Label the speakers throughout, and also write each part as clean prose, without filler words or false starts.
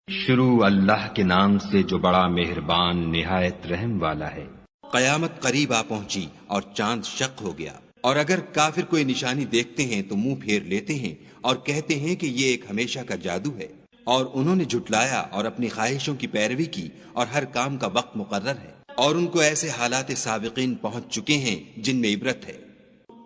Speaker 1: شروع اللہ کے نام سے جو بڑا مہربان نہایت رحم والا ہے۔
Speaker 2: قیامت قریب آ پہنچی اور چاند شق ہو گیا، اور اگر کافر کوئی نشانی دیکھتے ہیں تو منہ پھیر لیتے ہیں اور کہتے ہیں کہ یہ ایک ہمیشہ کا جادو ہے، اور انہوں نے جھٹلایا اور اپنی خواہشوں کی پیروی کی، اور ہر کام کا وقت مقرر ہے، اور ان کو ایسے حالات سابقین پہنچ چکے ہیں جن میں عبرت ہے،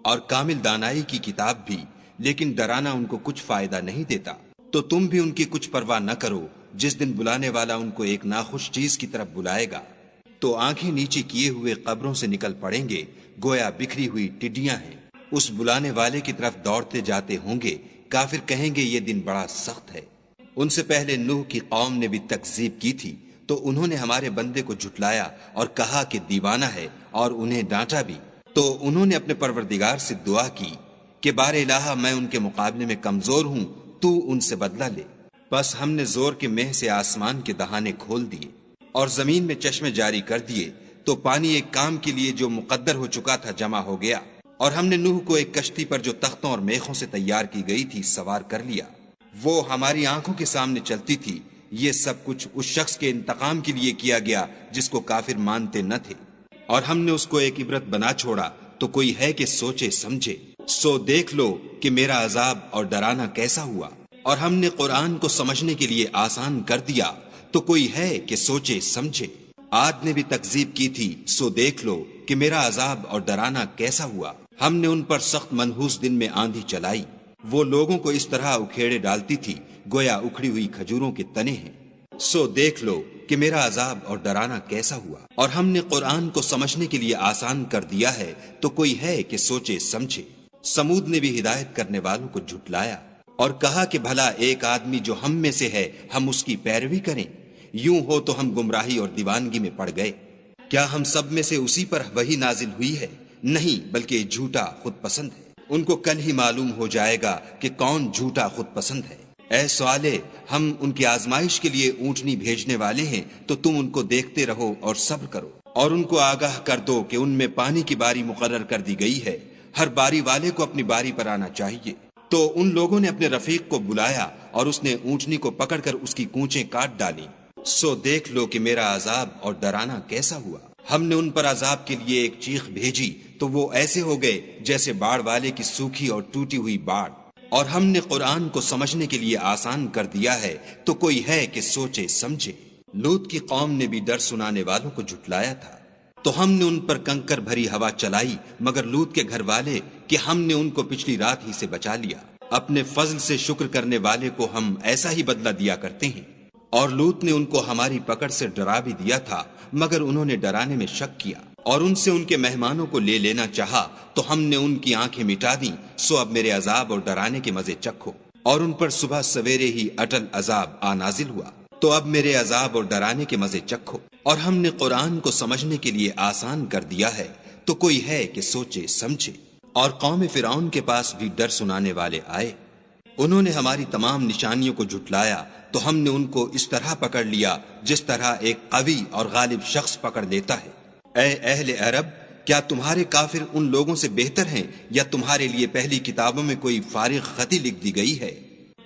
Speaker 2: اور کامل دانائی کی کتاب بھی، لیکن ڈرانا ان کو کچھ فائدہ نہیں دیتا۔ تو تم بھی ان کی کچھ پرواہ نہ کرو، جس دن بلانے والا ان کو ایک ناخوش چیز کی طرف بلائے گا تو آنکھیں نیچے کیے ہوئے قبروں سے نکل پڑیں گے، گویا بکھری ہوئی ٹڈیاں ہیں۔ اس بلانے والے کی طرف دوڑتے جاتے ہوں گے، کافر کہیں گے یہ دن بڑا سخت ہے۔ ان سے پہلے نوح کی قوم نے بھی تکذیب کی تھی، تو انہوں نے ہمارے بندے کو جھٹلایا اور کہا کہ دیوانہ ہے، اور انہیں ڈانٹا بھی۔ تو انہوں نے اپنے پروردگار سے دعا کی کہ بار الہ، میں ان کے مقابلے میں کمزور ہوں، تو ان سے بدلہ لے۔ بس ہم نے زور کے مہ سے آسمان کے دہانے کھول دیے اور زمین میں چشمے جاری کر دیے، تو پانی ایک کام کے لیے جو مقدر ہو چکا تھا جمع ہو گیا، اور ہم نے نوح کو ایک کشتی پر جو تختوں اور میخوں سے تیار کی گئی تھی سوار کر لیا۔ وہ ہماری آنکھوں کے سامنے چلتی تھی۔ یہ سب کچھ اس شخص کے انتقام کے لیے کیا گیا جس کو کافر مانتے نہ تھے، اور ہم نے اس کو ایک عبرت بنا چھوڑا، تو کوئی ہے کہ سوچے سمجھے۔ سو دیکھ لو کہ میرا عذاب اور ڈرانا کیسا ہوا، اور ہم نے قرآن کو سمجھنے کے لیے آسان کر دیا، تو کوئی ہے کہ سوچے سمجھے۔ عاد نے بھی تکذیب کی تھی، سو دیکھ لو کہ میرا عذاب اور ڈرانا کیسا ہوا۔ ہم نے ان پر سخت منحوس دن میں آندھی چلائی، وہ لوگوں کو اس طرح اکھیڑے ڈالتی تھی گویا اکھڑی ہوئی کھجوروں کے تنے ہیں۔ سو دیکھ لو کہ میرا عذاب اور ڈرانا کیسا ہوا، اور ہم نے قرآن کو سمجھنے کے لیے آسان کر دیا ہے، تو کوئی ہے کہ سوچے سمجھے۔ سمود نے بھی ہدایت کرنے والوں کو جھٹلایا اور کہا کہ بھلا ایک آدمی جو ہم میں سے ہے، ہم اس کی پیروی کریں؟ یوں ہو تو ہم گمراہی اور دیوانگی میں پڑ گئے۔ کیا ہم سب میں سے اسی پر وحی نازل ہوئی ہے؟ نہیں، بلکہ جھوٹا خود پسند ہے۔ ان کو کل ہی معلوم ہو جائے گا کہ کون جھوٹا خود پسند ہے۔ اے صالح، ہم ان کی آزمائش کے لیے اونٹنی بھیجنے والے ہیں، تو تم ان کو دیکھتے رہو اور صبر کرو، اور ان کو آگاہ کر دو کہ ان میں پانی کی باری مقرر کر دی گئی ہے، ہر باری والے کو اپنی باری پر آنا چاہیے۔ تو ان لوگوں نے اپنے رفیق کو بلایا اور اس نے اونٹنی کو پکڑ کر اس کی کونچیں کاٹ ڈالی۔ سو دیکھ لو کہ میرا عذاب اور ڈرانا کیسا ہوا۔ ہم نے ان پر عذاب کے لیے ایک چیخ بھیجی، تو وہ ایسے ہو گئے جیسے باڑ والے کی سوکھی اور ٹوٹی ہوئی باڑ۔ اور ہم نے قرآن کو سمجھنے کے لیے آسان کر دیا ہے، تو کوئی ہے کہ سوچے سمجھے۔ لوط کی قوم نے بھی ڈر سنانے والوں کو جھٹلایا تھا، تو ہم نے ان پر کنکر بھری ہوا چلائی، مگر لوط کے گھر والے کہ ہم نے ان کو پچھلی رات ہی سے بچا لیا۔ اپنے فضل سے شکر کرنے والے کو ہم ایسا ہی بدلہ دیا کرتے ہیں۔ اور لوط نے ان کو ہماری پکڑ سے ڈرا بھی دیا تھا، مگر انہوں نے ڈرانے میں شک کیا اور ان سے ان کے مہمانوں کو لے لینا چاہا، تو ہم نے ان کی آنکھیں مٹا دیں۔ سو اب میرے عذاب اور ڈرانے کے مزے چکھو۔ اور ان پر صبح سویرے ہی اٹل عذاب آ نازل ہوا، تو اب میرے عذاب اور ڈرانے کے مزے چکھو۔ اور ہم نے قرآن کو سمجھنے کے لیے آسان کر دیا ہے، تو کوئی ہے کہ سوچے سمجھے۔ اور قوم فرعون کے پاس بھی ڈر سنانے والے آئے، انہوں نے ہماری تمام نشانیوں کو جھٹلایا، تو ہم نے ان کو اس طرح پکڑ لیا جس طرح ایک قوی اور غالب شخص پکڑ لیتا ہے۔ اے اہل عرب، کیا تمہارے کافر ان لوگوں سے بہتر ہیں، یا تمہارے لیے پہلی کتابوں میں کوئی فارغ خطی لکھ دی گئی ہے؟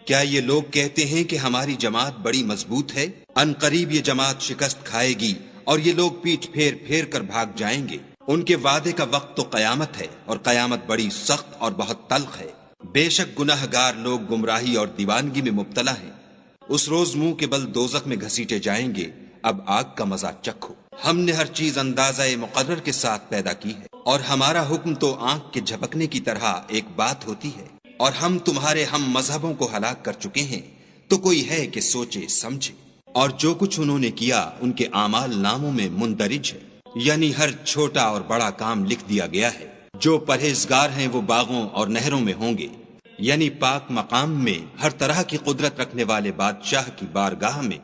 Speaker 2: کیا یہ لوگ کہتے ہیں کہ ہماری جماعت بڑی مضبوط ہے؟ ان قریب یہ جماعت شکست کھائے گی، اور یہ لوگ پیٹھ پھیر پھیر کر بھاگ جائیں گے۔ ان کے وعدے کا وقت تو قیامت ہے، اور قیامت بڑی سخت اور بہت تلخ ہے۔ بے شک گناہ گار لوگ گمراہی اور دیوانگی میں مبتلا ہیں۔ اس روز منہ کے بل دوزخ میں گھسیٹے جائیں گے۔ اب آگ کا مزہ چکھو۔ ہم نے ہر چیز اندازہ مقرر کے ساتھ پیدا کی ہے، اور ہمارا حکم تو آنکھ کے جھپکنے کی طرح ایک بات ہوتی ہے۔ اور ہم تمہارے ہم مذہبوں کو ہلاک کر چکے ہیں، تو کوئی ہے کہ سوچے سمجھے۔ اور جو کچھ انہوں نے کیا ان کے اعمال ناموں میں مندرج ہے، یعنی ہر چھوٹا اور بڑا کام لکھ دیا گیا ہے۔ جو پرہیزگار ہیں وہ باغوں اور نہروں میں ہوں گے، یعنی پاک مقام میں ہر طرح کی قدرت رکھنے والے بادشاہ کی بارگاہ میں۔